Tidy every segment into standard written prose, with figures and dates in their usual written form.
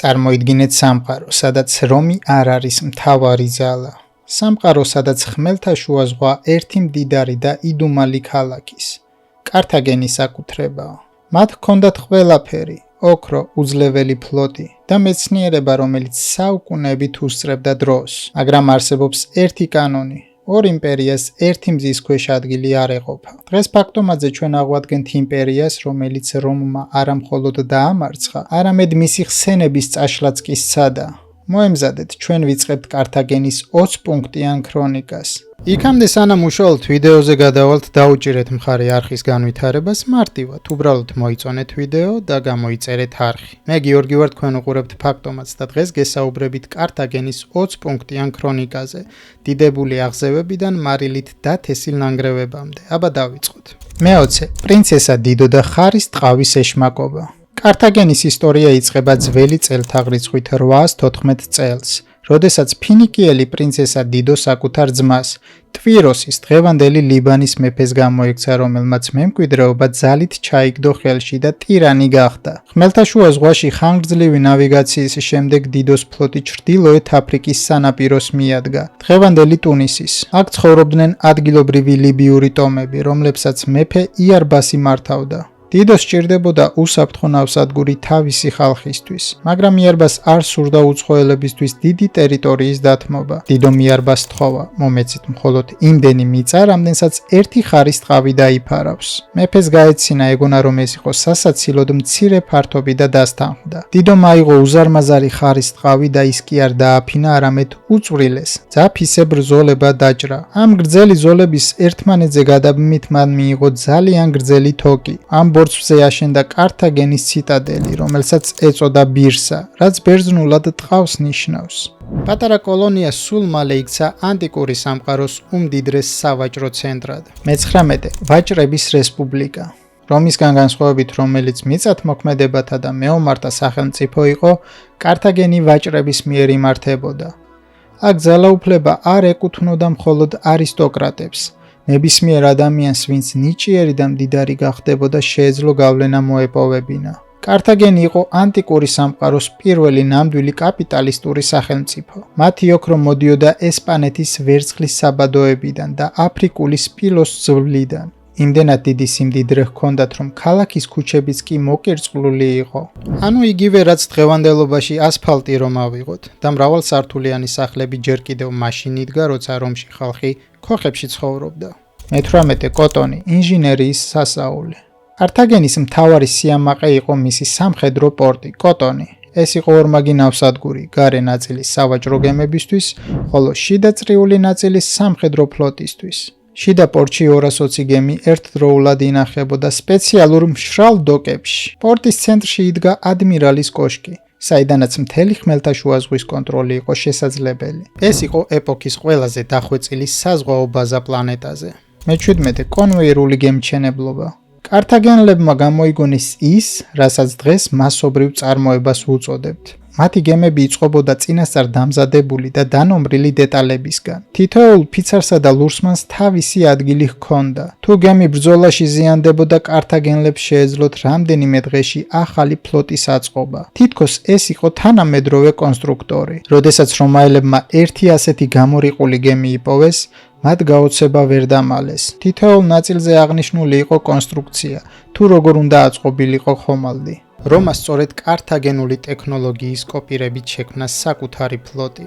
წარმოიდგინეთ სამყარო, სადაც რომი არ არის მთავარი ძალა. სამყარო, სადაც ხმელთაშუა ზღვა ერთი მდიდარი და იდუმალი ქალაქის, კართაგენის საკუთრებაა. მათ ჰქონდათ ყველაფერი, ოქრო, უძლეველი ფლოტი და მეცნიერება, რომელიც საუკუნეებით უსწრებდა დროს, მაგრამ არსებობს ერთი კანონი. ორ იმპერიას ერთი მზის ქვეშ ადგილი არ ეყოფა. დღეს ფაქტომაძე ჩვენ აღვადგენთ იმპერიას, რომელიც რომმა არა მხოლოდ დაამარცხა, არამედ მისი ხსენების წაშლაც კი სცადა. მოემზადეთ, ჩვენ ვიწყებთ კართაგენის 20 პუნქტიან ქრონიკას. იქამდე სანამ უშუალოდ ვიდეოზე გადავალთ, დაუჭირეთ მხარი არხის განვითარებას, მარტივად უბრალოდ მოიწონეთ ვიდეო და გამოიწერეთ არხი. მე გიორგი ვარ, თქვენ უყურებთ ფაქტომატს და დღეს გესაუბრებით კართაგენის 20 პუნქტიან ქრონიკაზე, დიდებული აღზევებიდან მარილით და თესილ ნანგრევებამდე. აბა დავიწყოთ. მე-20 პრინცესა დიდო და ხარის ტყავის ეშმაკობა. კართაგენის ისტორია იწყება ძველი წელთაღრიცხვით 814 წელს, როდესაც ფინიკიელი პრინცესა დიდო საკუთარ ძმას, ტვიროსის დღევანდელი ლიბანის მეფეს გამოექცა, რომელმაც მემკვიდრეობა ძალით ჩაიგდო ხელში და ტირანი გახდა. ხმელთაშუა ზღვაში ხანგრძლივი ნავიგაციის შემდეგ დიდოს ფლოტი ჩრდილოეთ აფრიკის სანაპიროს მიადგა, დღევანდელი ტუნისის. აქ ცხოვრობდნენ ადგილობრივი ლიბიური ტომები, რომლებსაც მეფე იარბასი მართავდა. დიდოს სჭირდებოდა უსაფრთხო ნავსადგური თავისი ხალხისთვის, მაგრამ იარბას არ სურდა უცხოელებისთვის დიდი ტერიტორიის დათმობა. დიდომ იარბას თხოვა, მომეცით მხოლოდ იმდენი მიწა, რამდენსაც ერთი ხარის ტყავი დაიფარავს. მეფეს გაეცინა, ეგონა რომ ეს იყო სასაცილოდ მცირე ფართობი და დასთანხმდა. დიდომ აიღო უზარმაზარი ხარის ტყავი და ის კი არ დააფინა, არამედ უწვრილეს. ძაფისებრ ზოლება დაჭრა. ამ გრძელი ზოლების ერთმანეთზე გადაბმით მან მიიღო ძალიან გრძელი თოკი. ამ ბორცვზე აშენდა კართაგენის ციტადელი, რომელსაც ეწოდა ბირსა, რაც ბერძნულად ტყავს ნიშნავს. პატარა კოლონია სულ მალე იქცა ანტიკური სამყაროს უმდიდრეს სავაჭრო ცენტრად. მე-19 ვაჭრების რესპუბლიკა. რომისგან განსხვავებით, რომელიც მიწათმოქმედებათა და მეომართა სახელმწიფო იყო, კართაგენი ვაჭრების მიერ იმართებოდა. აქ ძალაუფლება არ ეკუთვნოდა მხოლოდ არისტოკრატებს. ნებისმიერ ადამიანს, ვინც ნიჭიერი და მდიდარი გახდებოდა, შეეძლო გავლენა მოეპოვებინა. კართაგენი იყო ანტიკური სამყაროს პირველი ნამდვილი კაპიტალისტური სახელმწიფო. მათი ოქრო მოდიოდა ესპანეთის ვერცხლის საბადოებიდან და აფრიკული სპილოს ძვლიდან. იმდენად დიდი სიმდიდრე ჰქონდათ, რომ ქალაქის ქუჩებიც კი მოკირწყლული იყო. ანუ იგივე, რაც დღევანდელობაში ასფალტი რომ ავიღოთ და მრავალსართულიანი სახლები ჯერ კიდევ მაშინ იდგა, როცა რომში ხალხი ქოხებში ცხოვრობდა. მე-18 კოტონი, ინჟინერიის სასაული. კართაგენის მთავარი სიამაყე იყო მისი სამხედრო პორტი, კოტონი. ეს იყო ორმაგი ნავსადგური, გარე ნაწილი სავაჭრო გემებისთვის, ხოლო შიდა წრიული ნაწილი სამხედრო ფლოტისთვის. შიდა პორტში 220 გემი ერთდროულად ინახებოდა სპეციალურ მშრალ დოკებში. პორტის ცენტრში იდგა ადმირალის კოშკი, საიდანაც მთელი ხმელთაშუა ზღვის კონტროლი იყო შესაძლებელი. ეს იყო ეპოქის ყველაზე დახვეწილი საზღვაო ბაზა პლანეტაზე. მე-17 კონვეიერული გემჩენებლობა. კართაგენელებმა გამოიგონეს ის, რასაც დღეს მასობრივ წარმოებას უწოდებთ. მათი გემები იწყობოდა წინასწარ დამზადებული და დანომრილი დეტალებისგან. თითოეულ ფიცარსა და ლურსმანს თავისი ადგილი ჰქონდა. თუ გემი ბრძოლაში ზიანდებოდა, კართაგენელებს შეეძლოთ რამდენიმე დღეში ახალი ფლოტის აწყობა. თითქოს ეს იყო თანამედროვე კონსტრუქტორი. როდესაც რომაელებმა ერთი ასეთი გამორიყული გემი იპოვეს, მათ გაოცება ვერ დამალეს. თითოეულ ნაწილზე აღნიშნული იყო კონსტრუქცია, თუ როგორ უნდა აწყობილიყო ხომალდი. რომას სწორედ კართაგენული ტექნოლოგიის კოპირებით შექმნა საკუთარი ფლოტი.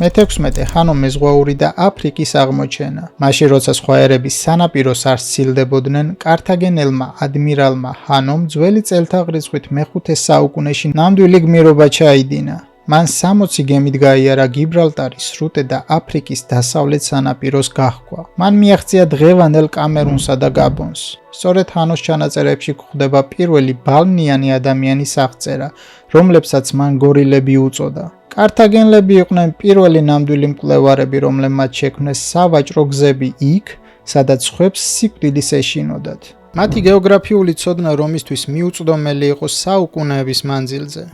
მე-16 ხანო მეზღვაური და აფრიკის აღმოჩენა. მაშინ როცა სხვა ერების სანაპიროს არ სცილდებოდნენ, კართაგენელმა ადმირალმა ჰანომ ძველი წელთაღრიცხვით მე-5 საუკუნეში ნამდვილი გმირობა ჩაიდინა. მან 60 გემით გაიარა გიბრალტარის სრუტე და აფრიკის დასავლეთ სანაპიროს გაჰქვა. მან მიაღწია დღევანდელ კამერუნსა და გაბონს. სწორედ ჰანოს ჩანაწერებში გვხვდება პირველი ბალნიანი ადამიანის აღწერა, რომლებსაც მან გორილები უწოდა. კართაგენელები იყვნენ პირველი ნამდვილი მკვლევარები, რომლებმაც შექმნეს სავაჭრო გზები იქ, სადაც სხვებს სიკვდილის ეშინოდათ. მათი გეოგრაფიული ცოდნა რომისთვის მიუწვდომელი იყო საუკუნეების მანძილზე.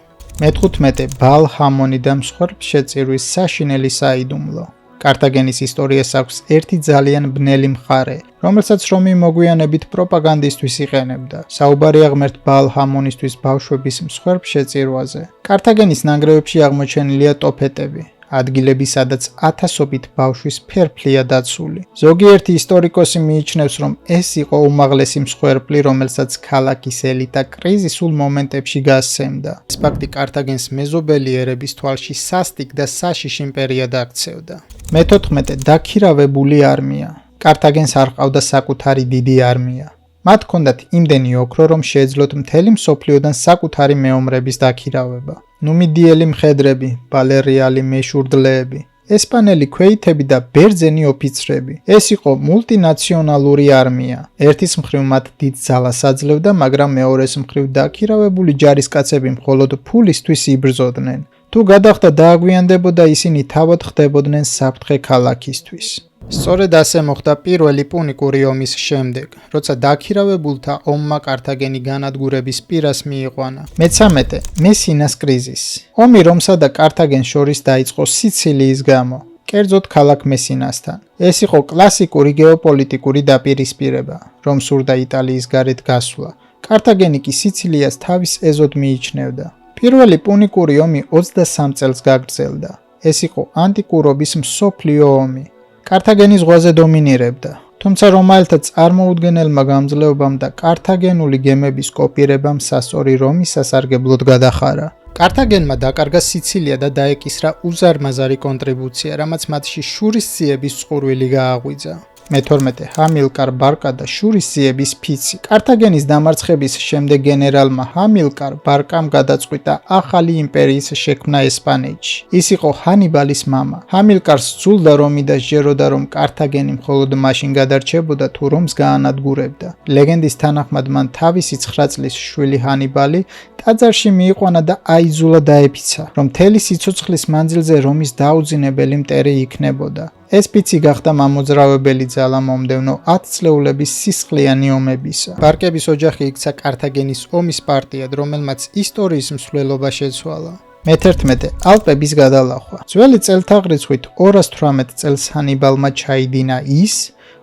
მე-15 ბალ ჰამონი და მსხვერპლ შეწირვის საშინელი საიდუმლო. კართაგენის ისტორიას აქვს ერთი ძალიან ბნელი მხარე, რომელსაც რომი მოგვიანებით პროპაგანდისთვის იყენებდა. საუბარია ღმერთ ბაალ ჰამონისთვის ბავშვების მსხვერპ შეწირვაზე. კართაგენის ნანგრევებში აღმოჩენილია ტოფეტები, ადგილები, სადაც ათასობით ბავშვის ფერფლია დაცული. ზოგიერთი ისტორიკოსი მიიჩნევს, რომ ეს იყო უმაღლესი მსხვერპლი, რომელსაც ქალაქის ელიტა კრიზისულ მომენტებში გასცემდა. ეს ფაქტი კართაგენს მეზობელი ერების თვალში სასტიკ და საშიშ იმპერიად აქცევდა. მე-14 დაქირავებული არმია. კართაგენს არ ყავდა საკუთარი დიდი არმია. მათ ჰქონდათ იმდენი ოქრო, რომ შეეძლოთ მთელი მსოფლიოდან საკუთარი მეომრების დაქირავება. ნუმიდიელი მხედრები, ბალერიალი მეშურდლეები, ესპანელი ქვეითები და ბერძენი ოფიცრები. ეს იყო მულტინაციონალური არმია. ერთის მხრივ მათ დიდ ძალას აძლევდა, მაგრამ მეორეს მხრივ დაქირავებული ჯარისკაცები მხოლოდ ფულისთვის იბრძოდნენ. თუ გადახდა დააგვიანდებოდა, ისინი თავად ხდებოდნენ საფრთხე ქალაქისთვის. სწორედ ასე მოხდა პირველი პუნიკური ომის შემდეგ, როცა დაქირავებულთა ომმა კართაგენი განადგურების პირას მიიყვანა. მე-13 მესინას კრიზისი. ომი რომსა და კართაგენს შორის დაიწყო სიცილიის გამო, კერძოდ ქალაქ მესინასთან. ეს იყო კლასიკური გეოპოლიტიკური დაპირისპირება, რომ სურდა იტალიის გარეთ გასვლა. კართაგენი კი სიცილიას თავის ეზოდ მიიჩნევდა. პირველი პუნიკური ომი 23 წელს გაგრძელდა. ეს იყო ანტიკურობის მსოფლიო ომი. კართაგენი ზღვაზე დომინირებდა, თუმცა რომაელთა წარმოუდგენელმა გამძლეობამ და კართაგენული გემების კოპირებამ სასწორი რომის სასარგებლოდ გადახარა. კართაგენმა დაკარგა სიცილია და დაეკისრა უზარმაზარი კონტრიბუცია, რამაც მათში შურისძიების წყურვილი გააღვიძა. მე-12 ჰამილკარ ბარკა და შურისძიების ფიცი. კართაგენის დამარცხების შემდეგ გენერალმა ჰამილკარ ბარკამ გადაწყვიტა ახალი იმპერიის შექმნა ესპანეთში. ის იყო ჰანიბალის მამა. ჰამილკარს სძულდა რომი და სჯეროდა, რომ კართაგენი მხოლოდ მაშინ გადარჩებოდა, თუ რომს გაანადგურებდა. ლეგენდის თანახმად მან თავისი 9 წლის შვილი ჰანიბალი ტაძარში მიიყვანა და აიძულა დაეფიცა, რომ მთელი სიცოცხლის მანძილზე რომის დაუძინებელი მტერი იქნებოდა. ეს ფიცი გახდა მამოძრავებელი ძალა მომდევნო 10 წლეულების სისხლიანი ომებისა. ბარკების ოჯახი იქცა კართაგენის ომის პარტიად, რომელმაც ისტორიის მსვლელობა შეცვალა. მე-11 ალპების გადალახვა. ძველი წელთაღრიცხვით 218 წელს ჰანიბალმა ჩაიდინა ის,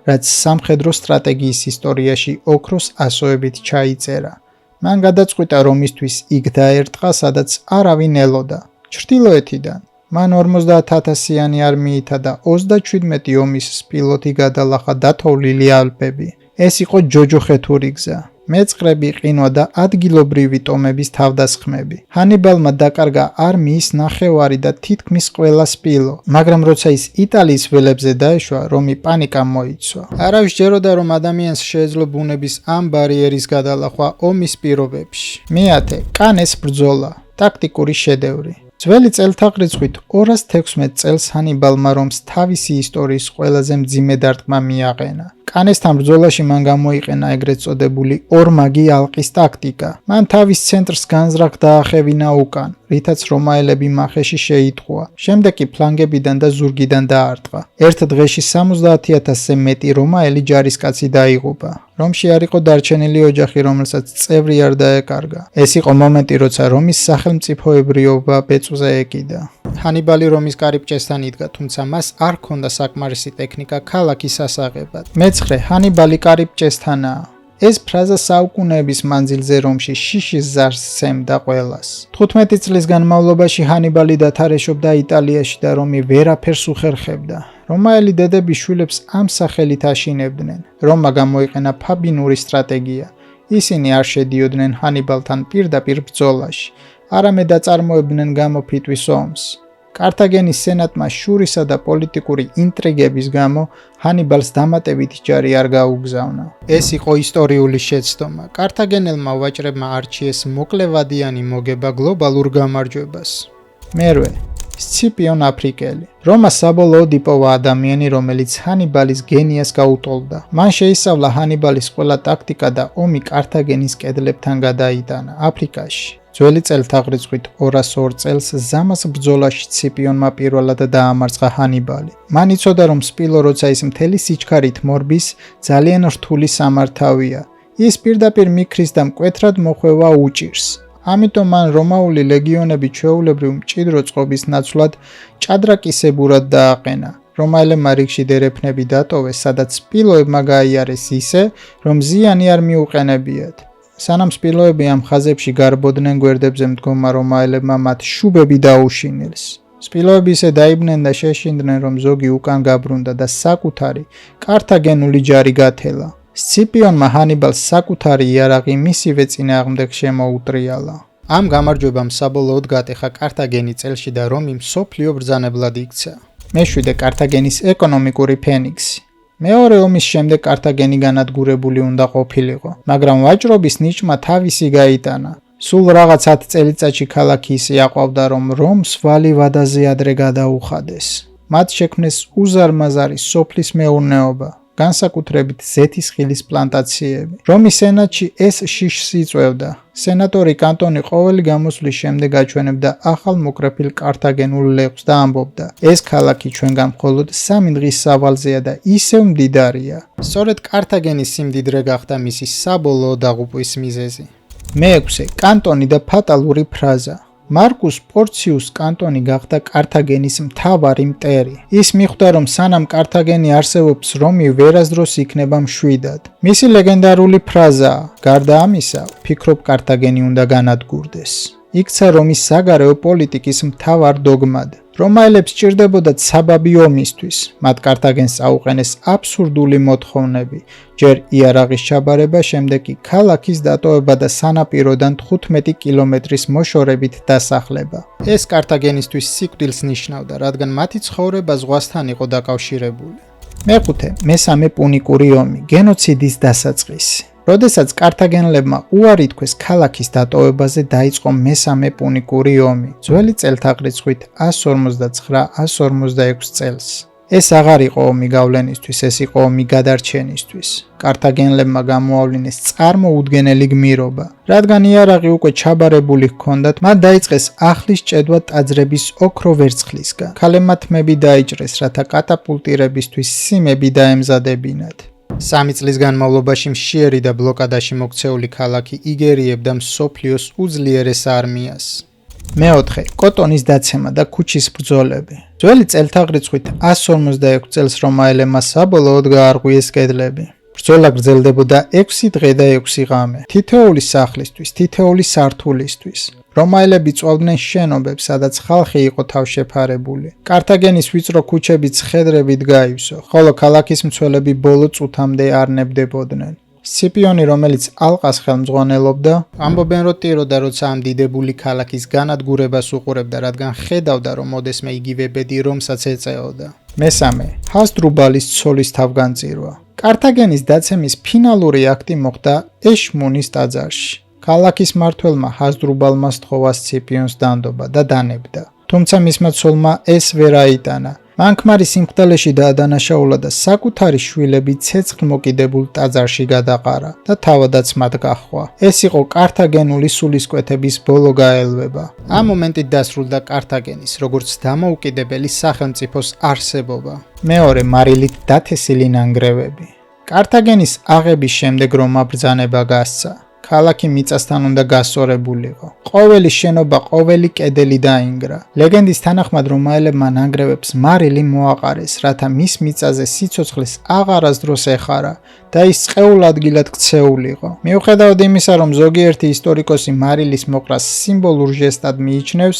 რაც სამხედრო სტრატეგიის ისტორიაში ოქროს ასოებით ჩაიწერა. მან გადაწყვიტა რომისთვის იქ დაერტყა, სადაც არავინ ელოდა. ჩრდილოეთიდან მან 50,000-იანი არმიითა და 37 ომის სპილოთი გადალახა დათოვლილი ალპები. ეს იყო ჯოჯოხეთური გზა, მეწყრები, ყინვა და ადგილობრივი ტომების თავდასხმები. ჰანიბალმა დაკარგა არმიის ნახევარი და თითქმის ყველა სპილო, მაგრამ როცა ის იტალიის ველებზე დაეშვა, რომი პანიკამ მოიცვა. არავის ჯეროდა, რომ ადამიანს შეეძლო ბუნების ამ ბარიერის გადალახვა ომის პირობებში. მე-10 კანეს ბრძოლა, ტაქტიკური შედევრი. ძველი წელთაღრიცხვით 216 წელს ჰანიბალმა რომს თავისი ისტორიის ყველაზე მძიმე დარტყმა მიაყენა. კანესთან ბრძოლაში მან გამოიყენა ეგრეთ წოდებული ორმაგი ალყის ტაქტიკა. მან თავის ცენტრს განზრახ დაახევინა უკან, რითაც რომაელები მახეში შეიტყუა. შემდეგ კი ფლანგებიდან და ზურგიდან დაარტყა. ერთ დღეში 70,000-ზე მეტი რომაელი ჯარისკაცი დაიღუპა. რომში არ იყო დარჩენილი ოჯახი, რომელსაც წევრი არ დაეკარგა. ეს იყო მომენტი, როცა რომის სახელმწიფოებრიობა ბეწვზე ეკიდა. ჰანიბალი რომის კარიბჭესთან იდგა, თუმცა მას არ ჰქონდა საკმარისი ტექნიკა ქალაქის ასაღებად. მე-9 ჰანიბალი კარიბჭესთანაა. ეს ფრაზა საუკუნეების მანძილზე რომში შიშის ზარს სცემდა ყველას. 15 წლის განმავლობაში ჰანიბალი დათარეშობდა იტალიაში და რომი ვერაფერს უხერხებდა. რომაელი დედები შვილებს ამ სახელით აშინებდნენ. რომმა გამოიყენა ფაბინური სტრატეგია. ისინი არ შედიოდნენ ჰანიბალთან პირდაპირ ბრძოლაში, არამედ აწარმოებდნენ გამოფიტვის ომს. კართაგენის სენატმა შურისა და პოლიტიკური ინტრიგების გამო ჰანიბალს დამატებითი ჯარი არ გაუგზავნა. ეს იყო ისტორიული შეცდომა. კართაგენელმა ვაჭრებმა არჩიეს მოკლევადიანი მოგება გლობალურ გამარჯვებას. მერვე სციპიონ აფრიკელი. რომა საბოლოოდ იპოვა ადამიანი, რომელიც ჰანიბალის გენიას გაუტოლდა. მან შეისწავლა ჰანიბალის ყველა ტაქტიკა და ომი კართაგენის კედლებთან გადაიტანა აფრიკაში. ძველი წელთაღრიცხვით 202 წელს ზამას ბრძოლაში სციპიონმა პირველად დაამარცხა ჰანიბალი. მან იცოდა, რომ სპილო, როცა ის მთელი სიჩქარით მორბის, ძალიან რთული სამართავია. ის პირდაპირ მიქრის და მკვეთრად მოხვევა უჭირს. ამიტომ მან რომაული ლეგიონები ჩვეულებრივ მჭიდრო წყობის ნაცვლად ჭადრაკისებურად დააყენა, რომაელებმა რიგში დერეფნები დატოვეს, სადაც სპილოებმა გაიარეს ისე, რომ ზიანი არ მიუყენებიათ. სანამ სპილოები ამ ხაზებში გარბოდნენ, გვერდებზე მდგომა რომაელებმა მათ შუბები დაუშინილს. სპილოები ისე დაიბნენ და შეშინდნენ, რომ ზოგი უკან გაბრუნდა და საკუთარი კართაგენული ჯარი გათელა. სციპიონმა ჰანიბალს საკუთარი იარაღი მისივე წინააღმდეგ შემოუტრიალა. ამ გამარჯვებამ საბოლოოდ გატეხა კართაგენი წელში და რომი მსოფლიო ბრძანებლად იქცა. მეშვიდე კართაგენის ეკონომიკური ფენიქსი. მეორე ომის შემდეგ კართაგენი განადგურებული უნდა ყოფილიყო, მაგრამ ვაჭრობის ნიჭმა თავისი გაიტანა. სულ რაღაც 10 წელიწადში ქალაქი ისე აყვავდა, რომ რომს ვალი ვადაზე ადრე გადაუხადეს. მათ შექმნეს უზარმაზარი სოფლის მეურნეობა, განსაკუთრებით ზეთის ხილის პლანტაციები. რომის სენატში ეს შიშს იწვევდა. სენატორი კანტონი ყოველი გამოსვლის შემდეგ აჩვენებდა ახალ მოკრეფილ კართაგენულ ლეყს და ამბობდა: ეს ქალაქი ჩვენგან მხოლოდ 3 დღის სავალზეა და ისევ მდიდარია. სწორედ კართაგენის სიმდიდრე გახდა მისი საბოლოო დაღუპვის მიზეზი. მეექვსე, კანტონი და ფატალური ფრაზა. მარკუს პორციუს კანტონი გახდა კართაგენის მთავარი მტერი. ის მიხვდა, რომ სანამ კართაგენი არსებობს, რომი ვერასდროს იქნება მშვიდად. მისი ლეგენდარული ფრაზაა: გარდა ამისა, ვფიქრობ, კართაგენი უნდა განადგურდეს. იქცა რომის საგარეო პოლიტიკის მთავარ დოგმად. რომაელებს სჭირდებოდათ საბაბი ომისთვის. მათ კართაგენს აუყენეს აბსურდული მოთხოვნები. ჯერ იარაღის ჩაბარება, შემდეგ კი ქალაქის დატოვება და სანაპიროდან 15 კილომეტრის მოშორებით დასახლება. ეს კართაგენისთვის სიკვდილს ნიშნავდა, რადგან მათი ცხოვრება ზღვასთან იყო დაკავშირებული. მეხუთე, მესამე პუნიკური ომი, გენოციდის დასაწყისი. როდესაც კართაგენელებმა უარი თქვეს ქალაქის დატოვებაზე, დაიწყო მესამე პუნიკური ომი, ძველი წელთაღრიცხვით 159-156 წელს. ეს აღარ იყო ომი გავლენისთვის, ეს იყო ომი გადარჩენისთვის. კართაგენელებმა გამოავლინეს წარმოუდგენელი გმირობა. რადგან იარაღი უკვე ჩაბარებული ჰქონდათ, მათ დაიწყეს ახლის ჭედვა ტაძრების ოქრო ვერცხლისგან. ქალებმა თმები დაიჭრეს, რათა კატაპულტირებისთვის სიმები დაემზადებინათ. 3 წლის განმავლობაში მშიერი და ბლოკადაში მოქცეული ქალაქი იგერიებდა მსოფლიოს უძლიერეს არმიას. მეოთხე, კოტონის დაცემა და ქუჩის ბრძოლები. ძველი წელთაღრიცხვით 156 წელს რომაელებმა საბოლოოდ გაარღვიეს კედლები. ბრძოლა გრძელდებოდა 6 დღე და 6 ღამე. თითოეული სახლისთვის, თითოეული სართულისთვის. რომაელები წვავდნენ შენობებს, სადაც ხალხი იყო თავშეფარებული. კართაგენის ვიწრო ქუჩები ცხედრებით გაივსო, ხოლო ქალაქის მცველები ბოლო წუთამდე არ ნებდებოდნენ. სციპიონი, რომელიც ალყას ხელმძღვანელობდა, ამბობენ, რომ ტიროდა, როცა ამ დიდებული ქალაქის განადგურებას უყურებდა, რადგან ხედავდა, რომ ოდესმე იგივე ბედი რომსაც ეწეოდა. მესამე, ჰასდრუბალის ცოლის თავგანწირვა. კართაგენის დაცემის ფინალური აქტი მოხდა ეშმუნის ტაძარში. ქალაქის მმართველმა ჰასდრუბალმა სთხოვა სციპიონს დანდობა და დანებდა. თუმცა მისმა ცოლმა ეს ვერ აიტანა. მან ქმარი სიმხდალეში დაადანაშაულა და საკუთარი შვილები ცეცხლმოკიდებულ ტაძარში გადაყარა და თავადაც მათ გაჰყვა. ეს იყო კართაგენული სულისკვეთების ბოლო გაელვება. ამ მომენტით დასრულდა კართაგენის, როგორც დამოუკიდებელი სახელმწიფოს არსებობა. მეორე, მარილით დათესილი ნანგრევები. კართაგენის აღების შემდეგ რომმა ბრძანება გასცა. ქალაქი მიწასთან უნდა გასწორებულიყო. ყოველი შენობა, ყოველი კედელი დაინგრა. ლეგენდის თანახმად რომაელებმა ნანგრევებს მარილი მოაყარეს, რათა მის მიწაზე სიცოცხლეს აღარასდროს ეხარა და ის წყეულ ადგილად ქცეულიყო. მიუხედავად იმისა, რომ ზოგიერთი ისტორიკოსი მარილის მოყრას სიმბოლურ ჟესტად მიიჩნევს,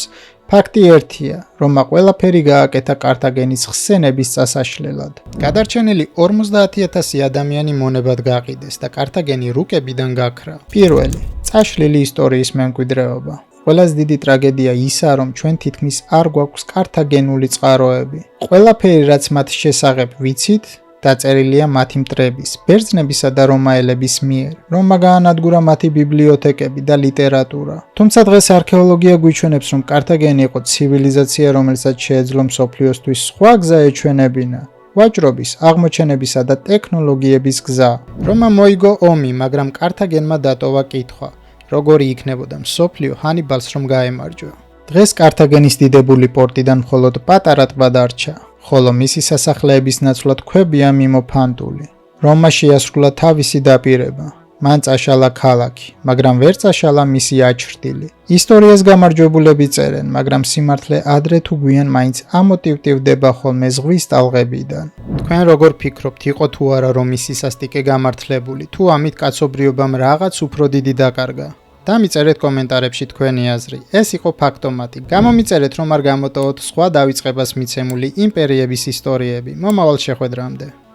ფაქტი ერთია, რომ ყველაფერი გააკეთა კართაგენის ხსენების წასაშლელად. გადარჩენილი 50,000 ადამიანი მონებად გაყიდეს და კართაგენი რუკებიდან გაქრა. პირველი, წაშლილი ისტორიის მემკვიდრეობა. ყველაზე დიდი ტრაგედია ისაა, რომ ჩვენ თითქმის არ გვაქვს კართაგენული წყაროები. ყველაფერი, რაც მათ შესახებ ვიცით, დაწერილია მათი მტრების, ბერძნებისა და რომაელების მიერ, რომმა გაანადგურა მათი ბიბლიოთეკები და ლიტერატურა. თუმცა დღეს არქეოლოგია გვიჩვენებს, რომ კართაგენი იყო ცივილიზაცია, რომელსაც შეეძლო მსოფლიოსთვის სხვა გზა ეჩვენებინა. ვაჭრობის, აღმოჩენებისა და ტექნოლოგიების გზა. რომა მოიგო ომი, მაგრამ კართაგენმა დატოვა კითხვა, როგორი იქნებოდა მსოფლიო ჰანიბალს რომ გაემარჯვა. დღეს კართაგენის დიდებული პორტიდან მხოლოდ პატარა ტბა დარჩა. ხოლო მისი სასახლეების ნაცვლად ქვებია მიმოფანტული. რომმა შეასრულა თავისი დაპირება. მან წაშალა ქალაქი, მაგრამ ვერ წაშალა მისი აჩრდილი. ისტორიას გამარჯვებულები წერენ, მაგრამ სიმართლე ადრე თუ გვიან მაინც ამოტივტივდება ხოლმე ზღვის ტალღებიდან. თქვენ როგორ ფიქრობთ, იყო თუ არა რომის სისასტიკე გამართლებული, თუ ამით კაცობრიობამ რაღაც უფრო დიდი დაკარგა? დამიწერეთ კომენტარებში თქვენი აზრი. ეს იყო ფაქტომატი. გამომიწერეთ, რომ არ გამოტოვოთ სხვა დავიწყებას მიცემული იმპერიების ისტორიები. მომავალ შეხვედრამდე.